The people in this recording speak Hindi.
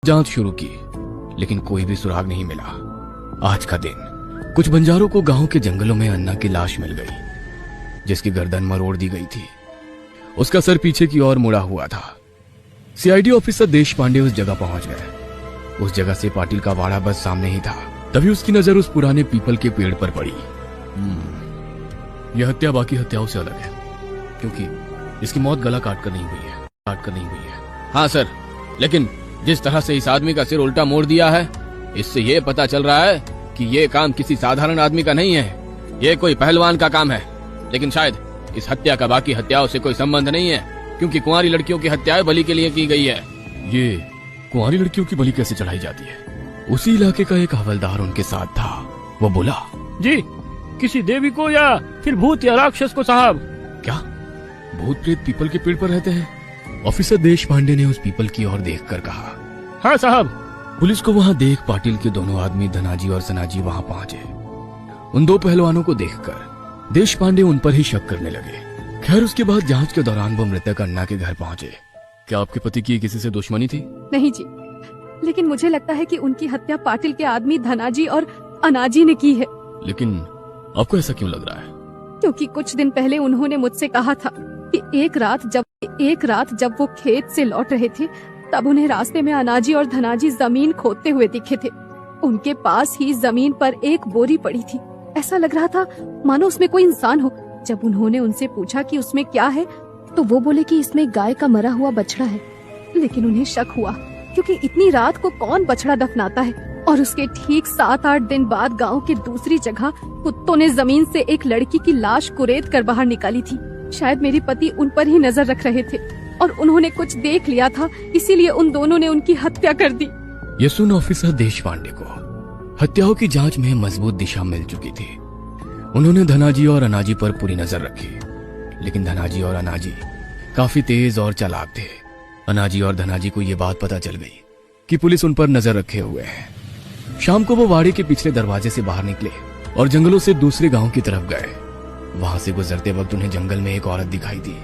जांच शुरू की, लेकिन कोई भी सुराग नहीं मिला। आज का दिन कुछ बंजारों को गांव के जंगलों में अन्ना की लाश मिल गई, जिसकी गर्दन मरोड़ दी गई थी। उसका सर पीछे की ओर मुड़ा हुआ था। सीआईडी ऑफिसर देश पांडे उस जगह पहुंच गए। उस जगह से पाटिल का वाड़ा बस सामने ही था। तभी उसकी नजर उस पुराने पीपल के पेड़ पर पड़ी। यह हत्या बाकी हत्याओं से अलग है, क्योंकि इसकी मौत गला काटकर नहीं हुई है। हाँ सर, लेकिन जिस तरह से इस आदमी का सिर उल्टा मोड़ दिया है, इससे ये पता चल रहा है कि ये काम किसी साधारण आदमी का नहीं है, ये कोई पहलवान का काम है। लेकिन शायद इस हत्या का बाकी हत्याओं से कोई संबंध नहीं है, क्योंकि कुंवारी लड़कियों की हत्याएं बलि के लिए की गई है। ये कुंवारी लड़कियों की बलि कैसे चढ़ाई जाती है? उसी इलाके का एक हवलदार उनके साथ था। वो बोला, जी, किसी देवी को या फिर भूत या राक्षस को साहब। क्या भूत प्रेत पीपल के पेड़ पर रहते हैं? ऑफिसर देश पांडे ने उस पीपल की ओर देखकर कहा। हाँ साहब। पुलिस को वहां देख पाटिल के दोनों आदमी धनाजी और सनाजी वहां पहुंचे। उन दो पहलवानों को देखकर देश पांडे उन पर ही शक करने लगे। खैर, उसके बाद जांच के दौरान वो मृतक अन्ना के घर पहुंचे। क्या आपके पति की किसी से दुश्मनी थी? नहीं जी, लेकिन मुझे लगता है कि उनकी हत्या पाटिल के आदमी धनाजी और अनाजी ने की है। लेकिन आपको ऐसा क्यों लग रहा है? क्योंकि कुछ दिन पहले उन्होंने मुझसे कहा था कि एक रात जब वो खेत से लौट रहे थे, तब उन्हें रास्ते में अनाजी और धनाजी जमीन खोदते हुए दिखे थे। उनके पास ही जमीन पर एक बोरी पड़ी थी। ऐसा लग रहा था मानो उसमें कोई इंसान हो। जब उन्होंने उनसे पूछा कि उसमें क्या है, तो वो बोले कि इसमें गाय का मरा हुआ बछड़ा है। लेकिन उन्हें शक हुआ, क्योंकि इतनी रात को कौन बछड़ा दफनाता है। और उसके ठीक 7-8 दिन बाद गांव के दूसरी जगह कुत्तों ने जमीन से एक लड़की की लाश कुरेद कर बाहर निकाली थी। शायद मेरे पति उन पर ही नजर रख रहे थे और उन्होंने कुछ देख लिया था, इसीलिए उन दोनों ने उनकी हत्या कर दी। ये सुन ऑफिसर देश पांडे को हत्याओं की जांच में मजबूत दिशा मिल चुकी थी। उन्होंने धनाजी और अनाजी पर पूरी नजर रखी, लेकिन धनाजी और अनाजी काफी तेज और चालाक थे। अनाजी और धनाजी को ये बात पता चल गई कि पुलिस उन पर नजर रखे हुए है। शाम को वो वाड़े के पिछले दरवाजे से बाहर निकले और जंगलों से दूसरे गांव की तरफ गए। वहां से गुजरते वक्त उन्हें जंगल में एक औरत दिखाई दी।